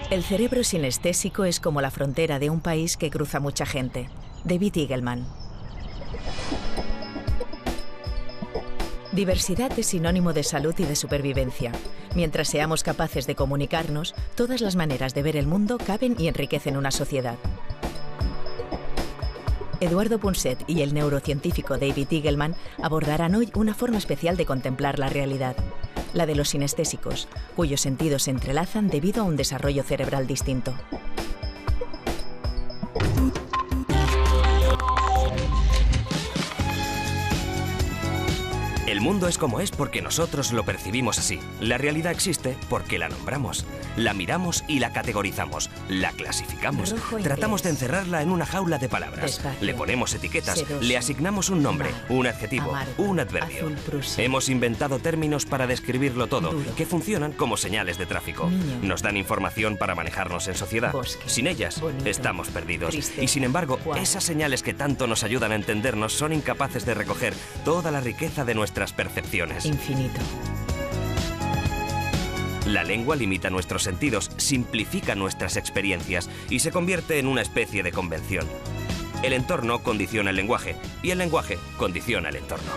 El cerebro sinestésico es como la frontera de un país que cruza mucha gente. David Eagleman. Diversidad es sinónimo de salud y de supervivencia. Mientras seamos capaces de comunicarnos, todas las maneras de ver el mundo caben y enriquecen una sociedad. Eduardo Punset y el neurocientífico David Eagleman abordarán hoy una forma especial de contemplar la realidad, la de los sinestésicos, cuyos sentidos se entrelazan debido a un desarrollo cerebral distinto. El mundo es como es porque nosotros lo percibimos así. La realidad existe porque la nombramos, la miramos y la categorizamos, la clasificamos. Tratamos de encerrarla en una jaula de palabras. Le ponemos etiquetas, le asignamos un nombre, un adjetivo, un adverbio. Hemos inventado términos para describirlo todo, que funcionan como señales de tráfico. Nos dan información para manejarnos en sociedad. Sin ellas, estamos perdidos. Y sin embargo, esas señales que tanto nos ayudan a entendernos son incapaces de recoger toda la riqueza de nuestras percepciones. Infinito. La lengua limita nuestros sentidos, simplifica nuestras experiencias y se convierte en una especie de convención. El entorno condiciona el lenguaje y el lenguaje condiciona el entorno.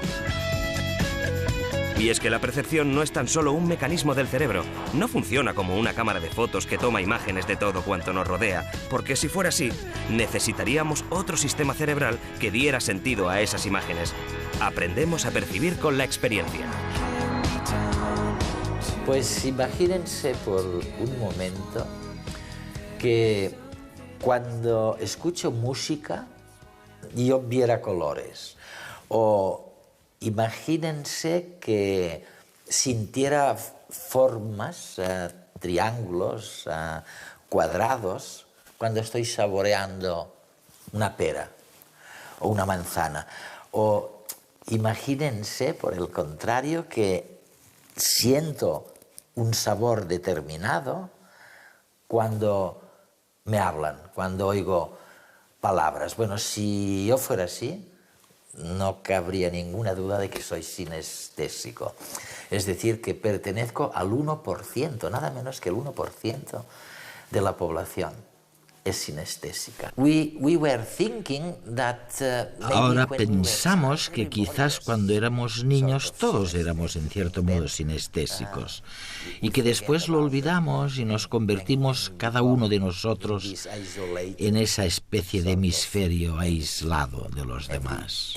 Y es que la percepción no es tan solo un mecanismo del cerebro, no funciona como una cámara de fotos que toma imágenes de todo cuanto nos rodea, porque si fuera así, necesitaríamos otro sistema cerebral que diera sentido a esas imágenes. Aprendemos a percibir con la experiencia. Pues imagínense por un momento que cuando escucho música yo viera colores, o imagínense que sintiera formas, triángulos, cuadrados, cuando estoy saboreando una pera o una manzana. O imagínense, por el contrario, que siento un sabor determinado cuando me hablan, cuando oigo palabras. Bueno, si yo fuera así, no cabría ninguna duda de que soy sinestésico. Es decir, que pertenezco al 1%, nada menos que el 1% de la población es sinestésica. Ahora pensamos que quizás cuando éramos niños todos éramos en cierto modo sinestésicos y que después lo olvidamos y nos convertimos cada uno de nosotros en esa especie de hemisferio aislado de los demás.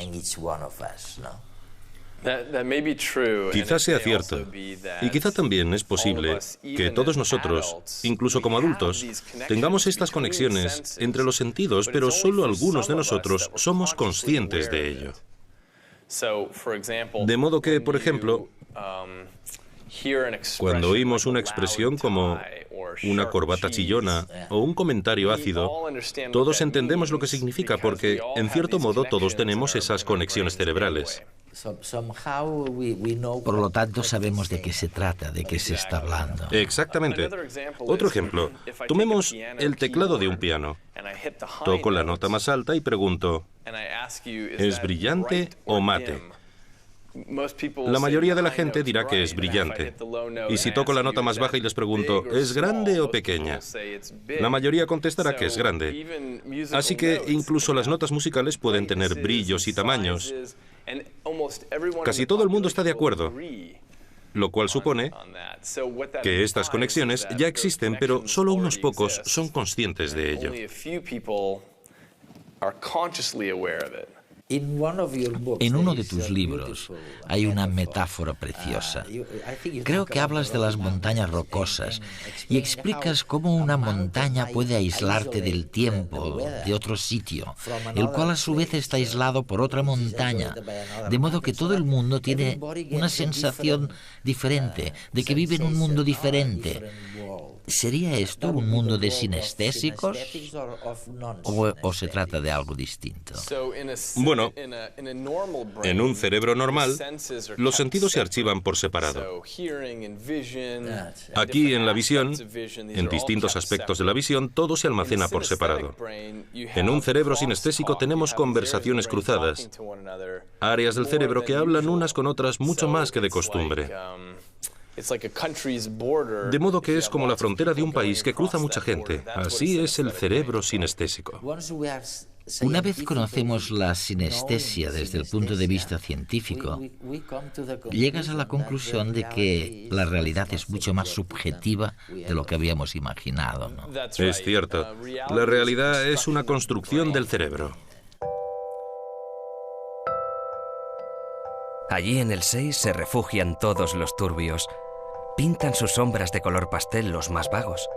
Quizás sea cierto, y quizá también es posible que todos nosotros, incluso como adultos, tengamos estas conexiones entre los sentidos, pero solo algunos de nosotros somos conscientes de ello. De modo que, por ejemplo, cuando oímos una expresión como una corbata chillona o un comentario ácido, todos entendemos lo que significa porque, en cierto modo, todos tenemos esas conexiones cerebrales. Por lo tanto, sabemos de qué se trata, de qué se está hablando. Exactamente. Otro ejemplo. Tomemos el teclado de un piano. Toco la nota más alta y pregunto, ¿es brillante o mate? La mayoría de la gente dirá que es brillante. Y si toco la nota más baja y les pregunto, ¿es grande o pequeña? La mayoría contestará que es grande. Así que incluso las notas musicales pueden tener brillos y tamaños. Casi todo el mundo está de acuerdo, lo cual supone que estas conexiones ya existen, pero solo unos pocos son conscientes de ello. En uno de tus libros hay una metáfora preciosa. Creo que hablas de las montañas rocosas y explicas cómo una montaña puede aislarte del tiempo, de otro sitio, el cual a su vez está aislado por otra montaña, de modo que todo el mundo tiene una sensación diferente, de que vive en un mundo diferente. ¿Sería esto un mundo de sinestésicos o se trata de algo distinto? Bueno, en un cerebro normal, los sentidos se archivan por separado. Aquí en la visión, en distintos aspectos de la visión, todo se almacena por separado. En un cerebro sinestésico tenemos conversaciones cruzadas, áreas del cerebro que hablan unas con otras mucho más que de costumbre. De modo que es como la frontera de un país que cruza mucha gente. Así es el cerebro sinestésico. Una vez conocemos la sinestesia desde el punto de vista científico, llegas a la conclusión de que la realidad es mucho más subjetiva de lo que habíamos imaginado, ¿no? Es cierto. La realidad es una construcción del cerebro. Allí en el 6 se refugian todos los turbios. Pintan sus sombras de color pastel los más vagos.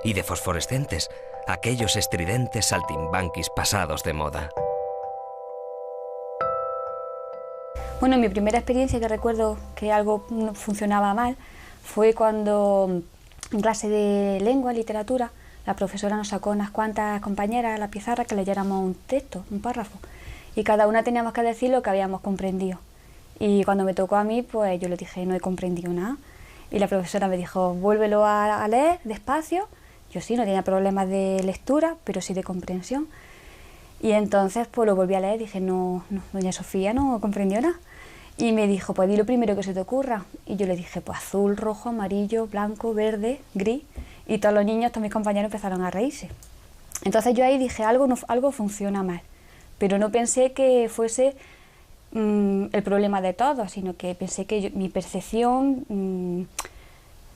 Y de fosforescentes, aquellos estridentes saltimbanquis pasados de moda. Bueno, mi primera experiencia que recuerdo que algo no funcionaba mal fue cuando en clase de lengua, literatura, la profesora nos sacó unas cuantas compañeras a la pizarra que leyéramos un texto, un párrafo, y cada una teníamos que decir lo que habíamos comprendido. Y cuando me tocó a mí, pues yo le dije, no he comprendido nada. Y la profesora me dijo, vuélvelo a leer despacio. Yo sí, no tenía problemas de lectura, pero sí de comprensión. Y entonces pues lo volví a leer y dije, no, doña Sofía no comprendió nada. Y me dijo, pues di lo primero que se te ocurra. Y yo le dije, pues azul, rojo, amarillo, blanco, verde, gris. Y todos los niños, todos mis compañeros empezaron a reírse. Entonces yo ahí dije, algo funciona mal. Pero no pensé que fuese el problema de todos, sino que pensé que mi percepción,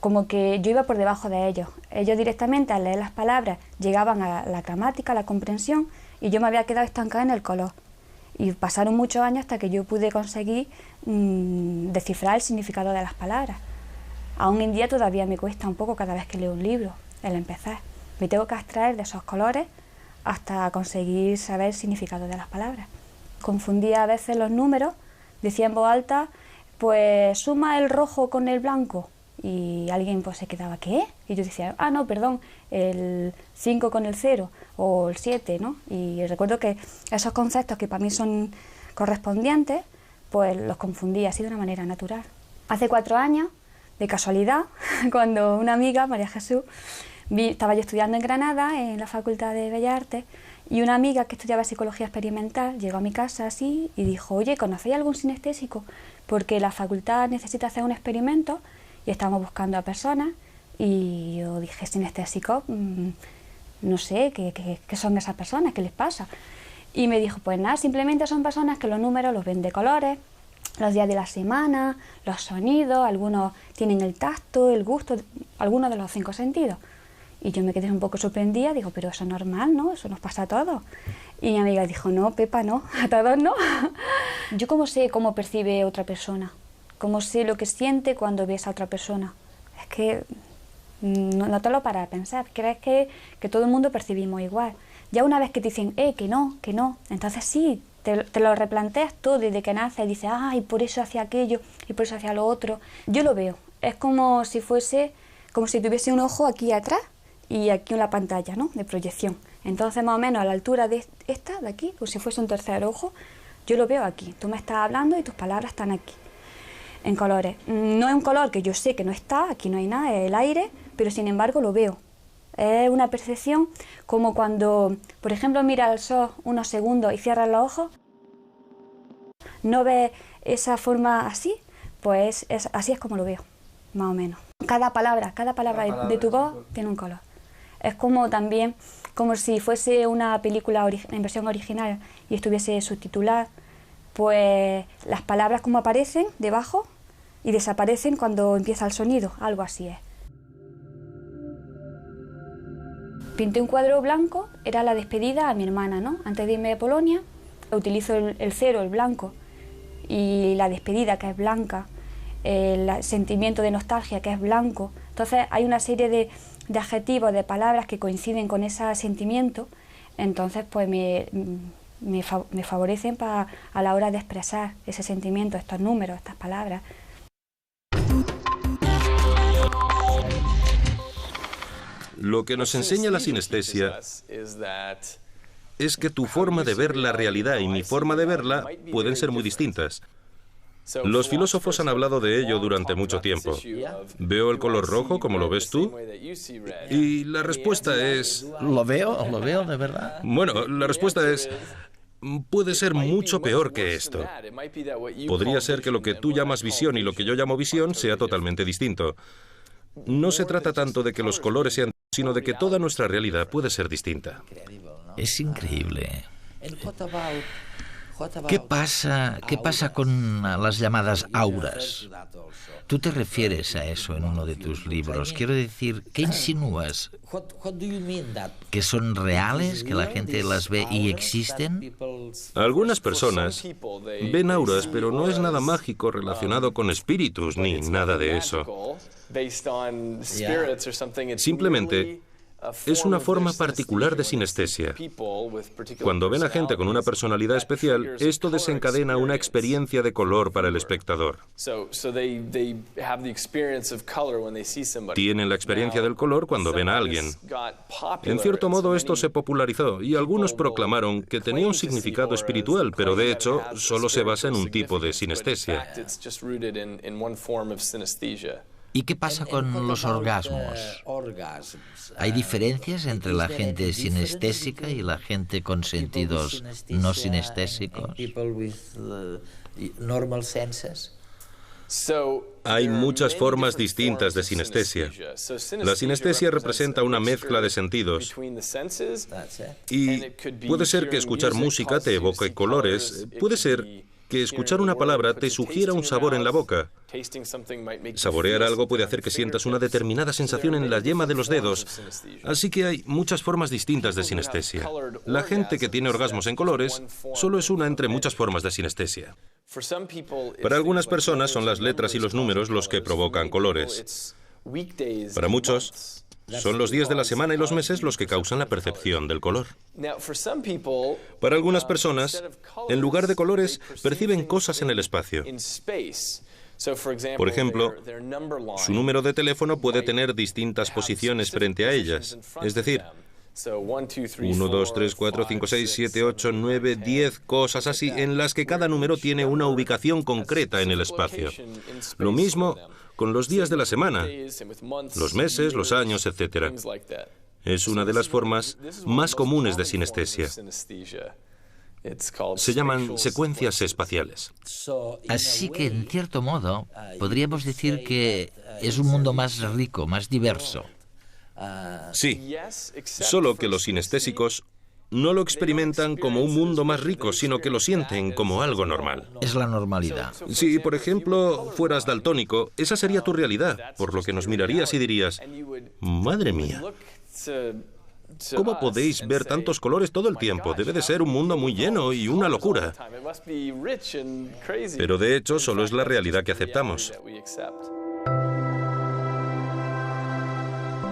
como que yo iba por debajo de ellos. Ellos directamente al leer las palabras llegaban a la gramática, a la comprensión, y yo me había quedado estancada en el color. Y pasaron muchos años hasta que yo pude conseguir descifrar el significado de las palabras. Aún en día todavía me cuesta un poco cada vez que leo un libro, el empezar. Me tengo que abstraer de esos colores hasta conseguir saber el significado de las palabras. Confundía a veces los números, decía en voz alta, pues suma el rojo con el blanco. Y alguien pues se quedaba, ¿qué? Y yo decía, no, perdón, el 5 con el 0 o el 7, ¿no? Y recuerdo que esos conceptos que para mí son correspondientes, pues los confundía así de una manera natural. Hace 4 años, de casualidad, cuando una amiga, María Jesús, estaba yo estudiando en Granada, en la Facultad de Bellas Artes, y una amiga que estudiaba psicología experimental llegó a mi casa así y dijo, oye, ¿conocéis algún sinestésico? Porque la facultad necesita hacer un experimento y estamos buscando a personas. Y yo dije, sinestésico, no sé, ¿qué son esas personas? ¿Qué les pasa? Y me dijo, pues nada, simplemente son personas que los números los ven de colores, los días de la semana, los sonidos, algunos tienen el tacto, el gusto, algunos de los 5 sentidos. Y yo me quedé un poco sorprendida, digo, pero eso es normal, ¿no? Eso nos pasa a todos. Y mi amiga dijo, no, Pepa, no, a todos no. Yo cómo sé cómo percibe otra persona, cómo sé lo que siente cuando ves a otra persona. Es que no te lo paras a pensar, crees que todo el mundo percibimos igual. Ya una vez que te dicen, que no, entonces sí, te lo replanteas todo desde que naces, y dices, y por eso hacía aquello, y por eso hacía lo otro. Yo lo veo, es como si tuviese un ojo aquí atrás, y aquí en la pantalla, ¿no?, de proyección. Entonces, más o menos a la altura de esta, de aquí, como si fuese un tercer ojo, yo lo veo aquí. Tú me estás hablando y tus palabras están aquí, en colores. No es un color que yo sé que no está, aquí no hay nada, es el aire, pero sin embargo lo veo. Es una percepción como cuando, por ejemplo, miras al sol unos segundos y cierras los ojos. ¿No ves esa forma así? Pues así es como lo veo, más o menos. Cada palabra de tu voz tiene un color. Es como también, como si fuese una película en versión original y estuviese subtitulada, pues las palabras como aparecen debajo y desaparecen cuando empieza el sonido, algo así es. Pinté un cuadro blanco, era la despedida a mi hermana, ¿no? Antes de irme de Polonia, utilizo el 0, el blanco, y la despedida, que es blanca, el sentimiento de nostalgia, que es blanco. Entonces hay una serie de adjetivos, de palabras que coinciden con ese sentimiento, entonces pues me favorecen a la hora de expresar ese sentimiento, estos números, estas palabras. Lo que nos enseña la sinestesia es que tu forma de ver la realidad y mi forma de verla pueden ser muy distintas. Los filósofos han hablado de ello durante mucho tiempo. ¿Veo el color rojo como lo ves tú? Y la respuesta es... ¿Lo veo de verdad? Bueno, la respuesta es... puede ser mucho peor que esto. Podría ser que lo que tú llamas visión y lo que yo llamo visión sea totalmente distinto. No se trata tanto de que los colores sean, sino de que toda nuestra realidad puede ser distinta. Es increíble. ¿Qué pasa con las llamadas auras? Tú te refieres a eso en uno de tus libros. Quiero decir, ¿qué insinúas? ¿Que son reales? ¿Que la gente las ve y existen? Algunas personas ven auras, pero no es nada mágico relacionado con espíritus ni nada de eso. Simplemente es una forma particular de sinestesia. Cuando ven a gente con una personalidad especial, esto desencadena una experiencia de color para el espectador. Tienen la experiencia del color cuando ven a alguien. En cierto modo, esto se popularizó y algunos proclamaron que tenía un significado espiritual, pero de hecho solo se basa en un tipo de sinestesia. ¿Y qué pasa con los orgasmos? ¿Hay diferencias entre la gente sinestésica y la gente con sentidos no sinestésicos? Hay muchas formas distintas de sinestesia. La sinestesia representa una mezcla de sentidos. Y puede ser que escuchar música te evoque colores. Puede ser que escuchar una palabra te sugiera un sabor en la boca. Saborear algo puede hacer que sientas una determinada sensación en la yema de los dedos. Así que hay muchas formas distintas de sinestesia. La gente que tiene orgasmos en colores solo es una entre muchas formas de sinestesia. Para algunas personas son las letras y los números los que provocan colores. Para muchos son los días de la semana y los meses los que causan la percepción del color. Para algunas personas, en lugar de colores, perciben cosas en el espacio. Por ejemplo, su número de teléfono puede tener distintas posiciones frente a ellas. Es decir, 1, 2, 3, 4, 5, 6, 7, 8, 9, 10, cosas así, en las que cada número tiene una ubicación concreta en el espacio. Lo mismo con los días de la semana, los meses, los años, etc. Es una de las formas más comunes de sinestesia. Se llaman secuencias espaciales. Así que, en cierto modo, podríamos decir que es un mundo más rico, más diverso. Sí, solo que los sinestésicos no lo experimentan como un mundo más rico, sino que lo sienten como algo normal. Es la normalidad. Si, por ejemplo, fueras daltónico, esa sería tu realidad, por lo que nos mirarías y dirías, madre mía, ¿cómo podéis ver tantos colores todo el tiempo? Debe de ser un mundo muy lleno y una locura. Pero de hecho, solo es la realidad que aceptamos.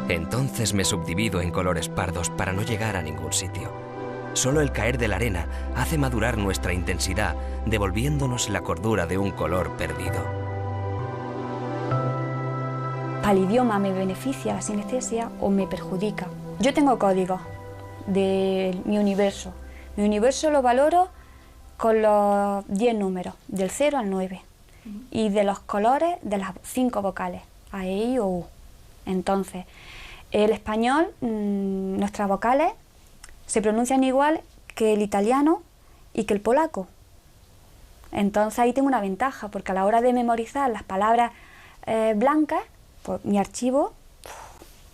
Entonces me subdivido en colores pardos para no llegar a ningún sitio. Solo el caer de la arena hace madurar nuestra intensidad, devolviéndonos la cordura de un color perdido. ¿Para el idioma me beneficia la sinestesia o me perjudica? Yo tengo códigos de mi universo. Mi universo lo valoro con los 10 números, del 0 al 9. Y de los colores de las 5 vocales, A, E, I o U. Entonces, el español, nuestras vocales se pronuncian igual que el italiano y que el polaco. Entonces ahí tengo una ventaja, porque a la hora de memorizar las palabras blancas, pues mi archivo,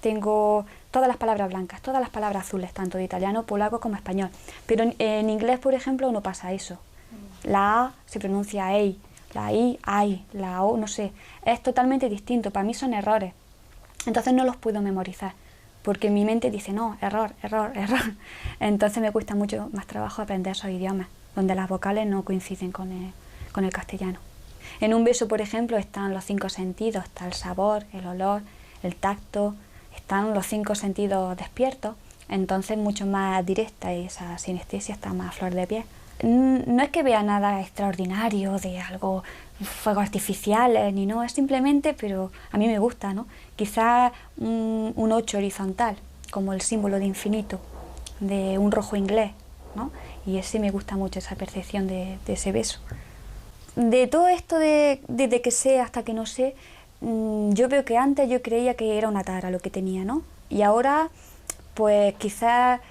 tengo todas las palabras blancas, todas las palabras azules, tanto de italiano, polaco como español. Pero en inglés, por ejemplo, no pasa eso. La A se pronuncia EI, la I, AI, la O, no sé. Es totalmente distinto, para mí son errores. Entonces no los puedo memorizar, porque mi mente dice, no, error, error, error. Entonces me cuesta mucho más trabajo aprender esos idiomas, donde las vocales no coinciden con el castellano. En un beso, por ejemplo, están los 5 sentidos, está el sabor, el olor, el tacto, están los 5 sentidos despiertos, entonces mucho más directa y esa sinestesia está más a flor de piel. No es que vea nada extraordinario de algo, fuegos artificiales, ni no, es simplemente, pero a mí me gusta, ¿no? Quizás un 8 horizontal, como el símbolo de infinito, de un rojo inglés, ¿no? Y ese me gusta mucho, esa percepción de ese beso. De todo esto, desde que sé hasta que no sé, yo veo que antes yo creía que era una tara lo que tenía, ¿no? Y ahora, pues quizás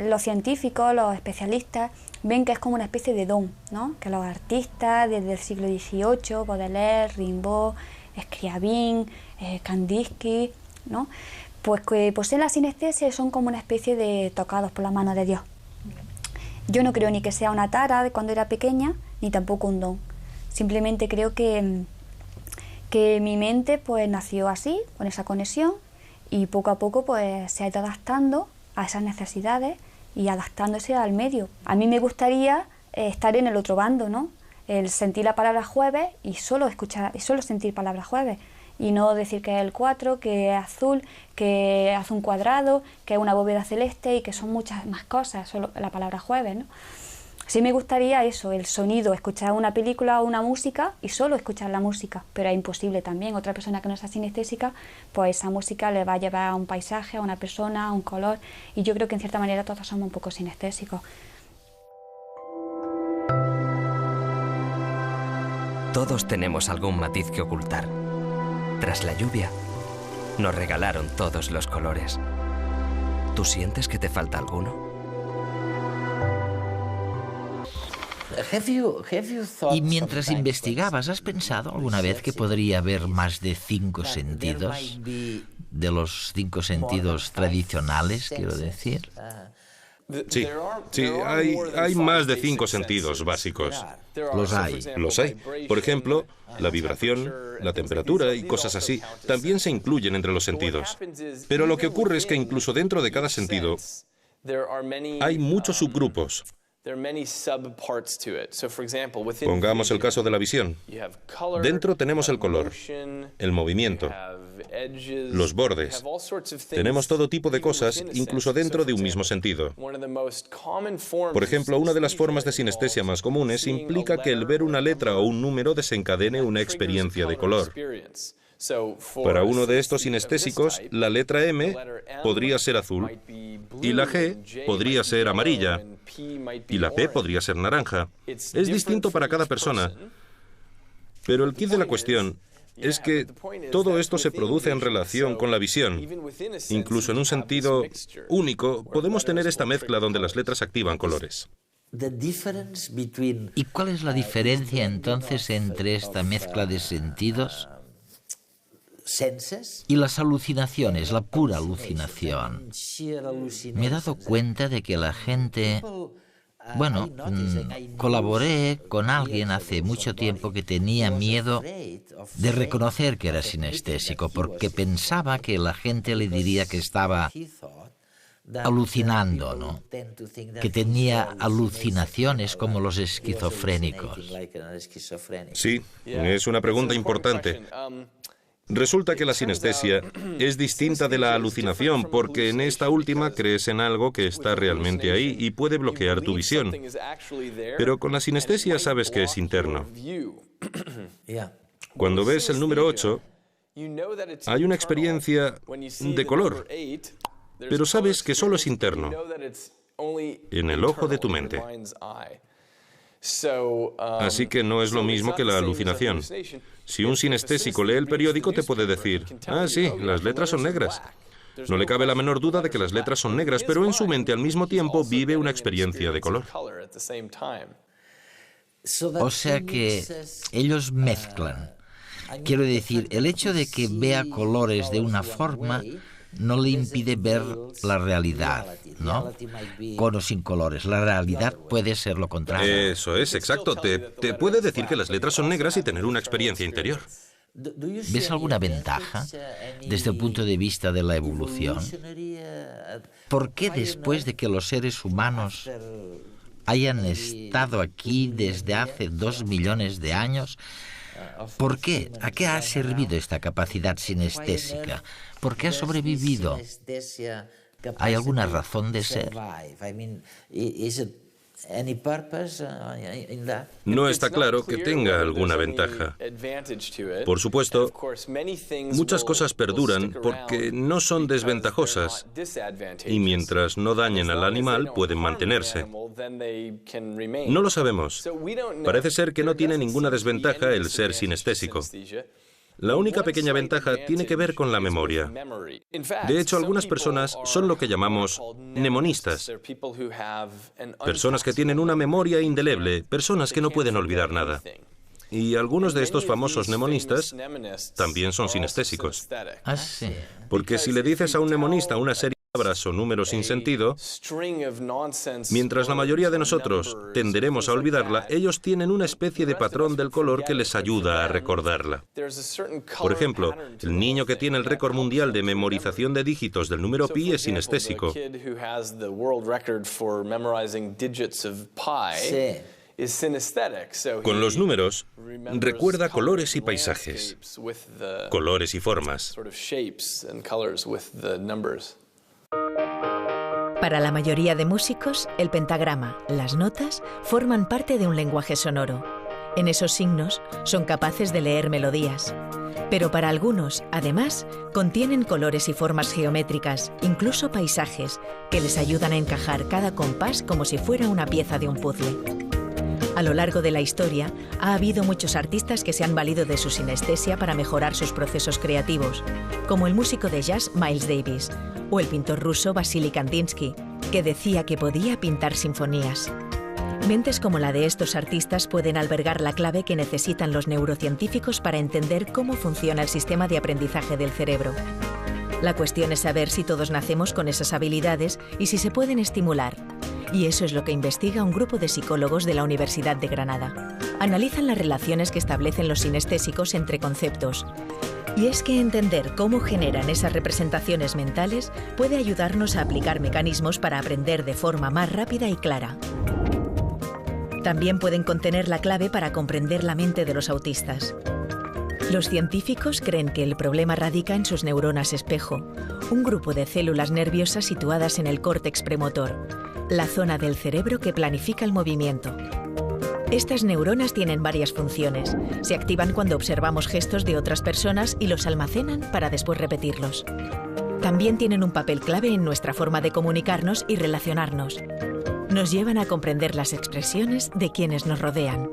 los científicos, los especialistas, ven que es como una especie de don, ¿no? Que los artistas desde el siglo XVIII, Baudelaire, Rimbaud, Scriabin, Kandinsky, ¿no? Pues que poseen la sinestesia y son como una especie de tocados por la mano de Dios. Yo no creo ni que sea una tara de cuando era pequeña, ni tampoco un don. Simplemente creo que mi mente pues nació así, con esa conexión, y poco a poco pues se ha ido adaptando a esas necesidades y adaptándose al medio. A mí me gustaría estar en el otro bando, ¿no? El sentir la palabra jueves y solo sentir palabra jueves, y no decir que es el 4, que es azul, que hace un cuadrado, que es una bóveda celeste y que son muchas más cosas, solo la palabra jueves, ¿no? Sí me gustaría eso, el sonido, escuchar una película o una música y solo escuchar la música, pero es imposible también. Otra persona que no sea sinestésica, pues esa música le va a llevar a un paisaje, a una persona, a un color, y yo creo que en cierta manera todos somos un poco sinestésicos. Todos tenemos algún matiz que ocultar. Tras la lluvia, nos regalaron todos los colores. ¿Tú sientes que te falta alguno? Y mientras investigabas, ¿has pensado alguna vez que podría haber más de 5 sentidos? De los 5 sentidos tradicionales, quiero decir. Sí, hay más de 5 sentidos básicos. Los hay. Los hay. Por ejemplo, la vibración, la temperatura y cosas así también se incluyen entre los sentidos. Pero lo que ocurre es que incluso dentro de cada sentido hay muchos subgrupos. Pongamos el caso de la visión. Dentro tenemos el color, el movimiento, los bordes. Tenemos todo tipo de cosas, incluso dentro de un mismo sentido. Por ejemplo, una de las formas de sinestesia más comunes implica que el ver una letra o un número desencadene una experiencia de color. Para uno de estos sinestésicos, la letra M podría ser azul, y la G podría ser amarilla, y la P podría ser naranja. Es distinto para cada persona, pero el quid de la cuestión es que todo esto se produce en relación con la visión. Incluso en un sentido único, podemos tener esta mezcla donde las letras activan colores. ¿Y cuál es la diferencia entonces entre esta mezcla de sentidos y las alucinaciones, la pura alucinación? Me he dado cuenta de que la gente... Bueno, colaboré con alguien hace mucho tiempo que tenía miedo de reconocer que era sinestésico, porque pensaba que la gente le diría que estaba alucinando, ¿no? Que tenía alucinaciones como los esquizofrénicos. Sí, es una pregunta importante. Resulta que la sinestesia es distinta de la alucinación porque en esta última crees en algo que está realmente ahí y puede bloquear tu visión. Pero con la sinestesia sabes que es interno. Cuando ves el número 8, hay una experiencia de color, pero sabes que solo es interno, en el ojo de tu mente. Así que no es lo mismo que la alucinación. Si un sinestésico lee el periódico, te puede decir, ah, sí, las letras son negras. No le cabe la menor duda de que las letras son negras, pero en su mente al mismo tiempo vive una experiencia de color. O sea que ellos mezclan. Quiero decir, el hecho de que vea colores de una forma no le impide ver la realidad, ¿no? Con o sin colores. La realidad puede ser lo contrario. Eso es, exacto. Te puede decir que las letras son negras y tener una experiencia interior. ¿Ves alguna ventaja desde el punto de vista de la evolución? ¿Por qué después de que los seres humanos hayan estado aquí desde hace 2 millones de años, ¿por qué? ¿A qué ha servido esta capacidad sinestésica? ¿Por qué ha sobrevivido? ¿Hay alguna razón de ser? No está claro que tenga alguna ventaja. Por supuesto, muchas cosas perduran porque no son desventajosas y mientras no dañen al animal pueden mantenerse. No lo sabemos. Parece ser que no tiene ninguna desventaja el ser sinestésico. La única pequeña ventaja tiene que ver con la memoria. De hecho, algunas personas son lo que llamamos mnemonistas. Personas que tienen una memoria indeleble, personas que no pueden olvidar nada. Y algunos de estos famosos mnemonistas también son sinestésicos. Ah, sí. Porque si le dices a un mnemonista una serie de palabras o números sin sentido, mientras la mayoría de nosotros tenderemos a olvidarla, ellos tienen una especie de patrón del color que les ayuda a recordarla. Por ejemplo, el niño que tiene el récord mundial de memorización de dígitos del número pi es sinestésico. Sí. Con los números, recuerda colores y paisajes, colores y formas. Para la mayoría de músicos, el pentagrama, las notas, forman parte de un lenguaje sonoro. En esos signos son capaces de leer melodías. Pero para algunos, además, contienen colores y formas geométricas, incluso paisajes, que les ayudan a encajar cada compás como si fuera una pieza de un puzzle. A lo largo de la historia, ha habido muchos artistas que se han valido de su sinestesia para mejorar sus procesos creativos, como el músico de jazz Miles Davis o el pintor ruso Vasily Kandinsky, que decía que podía pintar sinfonías. Mentes como la de estos artistas pueden albergar la clave que necesitan los neurocientíficos para entender cómo funciona el sistema de aprendizaje del cerebro. La cuestión es saber si todos nacemos con esas habilidades y si se pueden estimular. Y eso es lo que investiga un grupo de psicólogos de la Universidad de Granada. Analizan las relaciones que establecen los sinestésicos entre conceptos. Y es que entender cómo generan esas representaciones mentales puede ayudarnos a aplicar mecanismos para aprender de forma más rápida y clara. También pueden contener la clave para comprender la mente de los autistas. Los científicos creen que el problema radica en sus neuronas espejo, un grupo de células nerviosas situadas en el córtex premotor, la zona del cerebro que planifica el movimiento. Estas neuronas tienen varias funciones. Se activan cuando observamos gestos de otras personas y los almacenan para después repetirlos. También tienen un papel clave en nuestra forma de comunicarnos y relacionarnos. Nos llevan a comprender las expresiones de quienes nos rodean.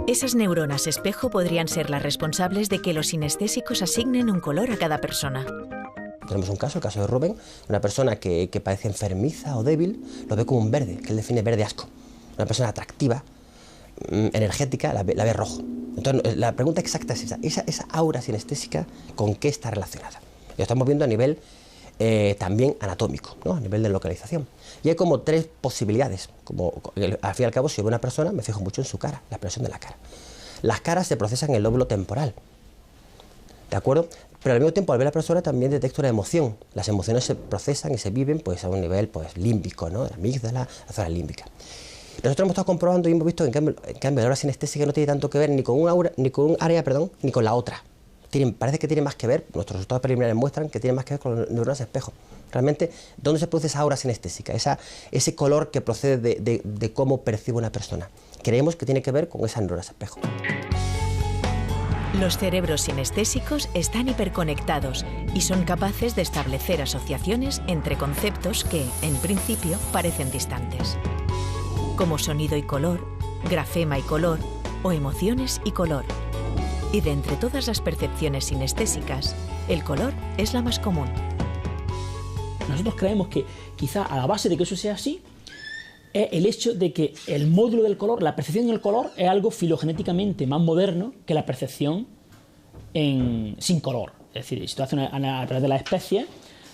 Esas neuronas espejo podrían ser las responsables de que los sinestésicos asignen un color a cada persona. Tenemos un caso, el caso de Rubén, una persona que parece enfermiza o débil, lo ve como un verde, que él define verde asco. Una persona atractiva, energética, la ve rojo. Entonces, la pregunta exacta es esa aura sinestésica, ¿con qué está relacionada? Lo estamos viendo a nivel también anatómico, ¿no? A nivel de localización. Y hay como tres posibilidades. Al fin y al cabo, si yo veo una persona, me fijo mucho en su cara, la expresión de la cara. Las caras se procesan en el lóbulo temporal, ¿de acuerdo? Pero al mismo tiempo, al ver a la persona, también detecto una emoción. Las emociones se procesan y se viven pues, a un nivel pues, límbico, ¿no? La amígdala, la zona límbica. Nosotros hemos estado comprobando y hemos visto que en cambio la aura sinestésica no tiene tanto que ver ni con un área, ni con la otra. Parece que tiene más que ver, nuestros resultados preliminares muestran que tiene más que ver con los neuronas espejo. Realmente, ¿dónde se produce esa aura sinestésica? Ese color que procede de cómo percibe una persona. Creemos que tiene que ver con esas neuronas espejo. Los cerebros sinestésicos están hiperconectados y son capaces de establecer asociaciones entre conceptos que, en principio, parecen distantes, como sonido y color, grafema y color, o emociones y color. Y de entre todas las percepciones sinestésicas, el color es la más común. Nosotros creemos que quizá a la base de que eso sea así es el hecho de que el módulo del color, la percepción del color, es algo filogenéticamente más moderno que la percepción sin color. Es decir, si tú haces a través de las especies,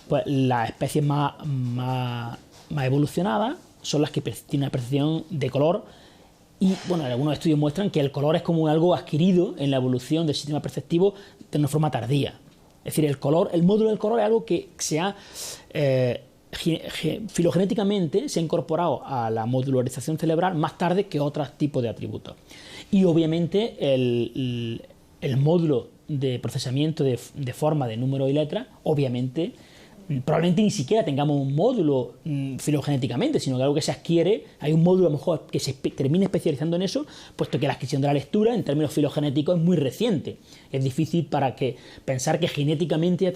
pues las especies más evolucionadas son las que tienen una percepción de color. Y bueno, algunos estudios muestran que el color es como algo adquirido en la evolución del sistema perceptivo de una forma tardía. Es decir, el módulo del color es algo que se ha filogenéticamente se ha incorporado a la modularización cerebral más tarde que otros tipos de atributos. Y obviamente el módulo de procesamiento de forma de número y letra, obviamente, probablemente ni siquiera tengamos un módulo filogenéticamente, sino que algo que se adquiere, hay un módulo a lo mejor que se termine especializando en eso, puesto que la adquisición de la lectura en términos filogenéticos es muy reciente. Es difícil pensar que genéticamente ya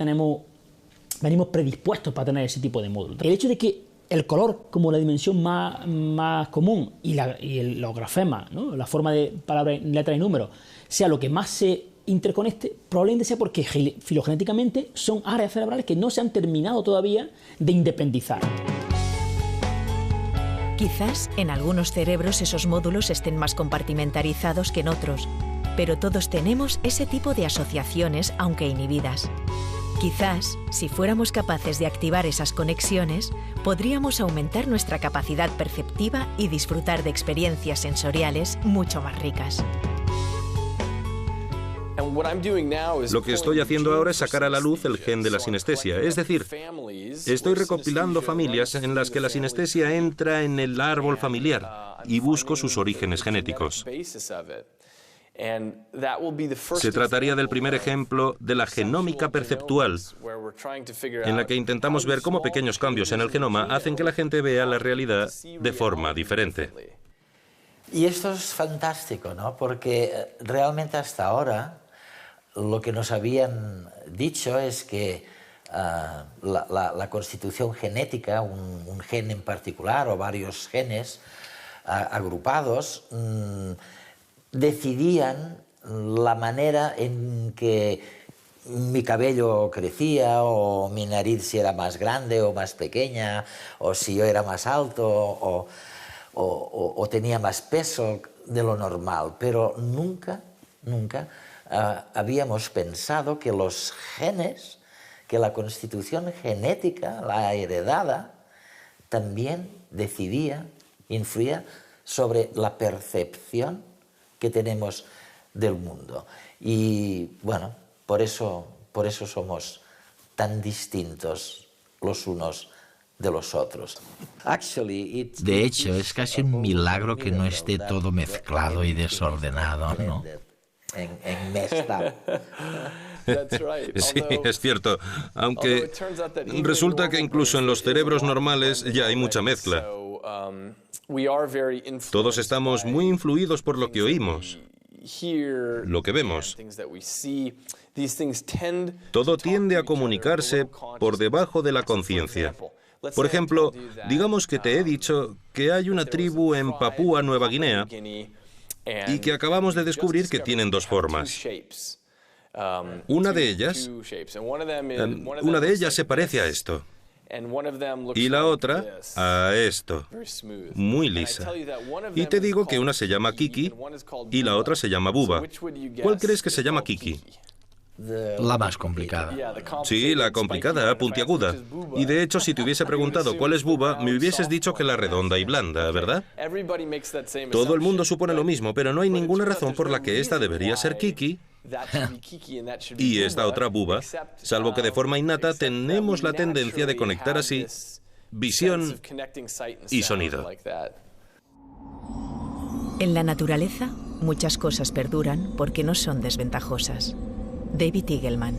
venimos predispuestos para tener ese tipo de módulo. El hecho de que el color como la dimensión más común y los grafemas, ¿no? La forma de palabra, letra y número, sea lo que más se interconecte probablemente sea porque filogenéticamente son áreas cerebrales que no se han terminado todavía de independizar. Quizás en algunos cerebros esos módulos estén más compartimentalizados que en otros, pero todos tenemos ese tipo de asociaciones, aunque inhibidas. Quizás, si fuéramos capaces de activar esas conexiones, podríamos aumentar nuestra capacidad perceptiva y disfrutar de experiencias sensoriales mucho más ricas. Lo que estoy haciendo ahora es sacar a la luz el gen de la sinestesia, es decir, estoy recopilando familias en las que la sinestesia entra en el árbol familiar y busco sus orígenes genéticos. Se trataría del primer ejemplo de la genómica perceptual, en la que intentamos ver cómo pequeños cambios en el genoma hacen que la gente vea la realidad de forma diferente. Y esto es fantástico, ¿no? Porque realmente hasta ahora lo que nos habían dicho es que la constitución genética, un gen en particular o varios genes agrupados, decidían la manera en que mi cabello crecía, o mi nariz si era más grande o más pequeña, o si yo era más alto o tenía más peso de lo normal. Pero nunca habíamos pensado que los genes, que la constitución genética, la heredada, también influía sobre la percepción que tenemos del mundo. Y bueno, por eso somos tan distintos los unos de los otros. De hecho, es casi un milagro que no esté todo mezclado y desordenado, ¿no? Sí, es cierto, aunque resulta que incluso en los cerebros normales ya hay mucha mezcla. Todos estamos muy influidos por lo que oímos, lo que vemos. Todo tiende a comunicarse por debajo de la conciencia. Por ejemplo, digamos que te he dicho que hay una tribu en Papúa Nueva Guinea y que acabamos de descubrir que tienen dos formas. Una de ellas se parece a esto, y la otra a esto, muy lisa. Y te digo que una se llama Kiki y la otra se llama Buba. ¿Cuál crees que se llama Kiki? La más complicada. Sí, la complicada, puntiaguda. Y de hecho, si te hubiese preguntado cuál es Buba, me hubieses dicho que la redonda y blanda, ¿verdad? Todo el mundo supone lo mismo, pero no hay ninguna razón por la que esta debería ser Kiki y esta otra Buba, salvo que de forma innata tenemos la tendencia de conectar así visión y sonido. En la naturaleza, muchas cosas perduran porque no son desventajosas. David Eagleman.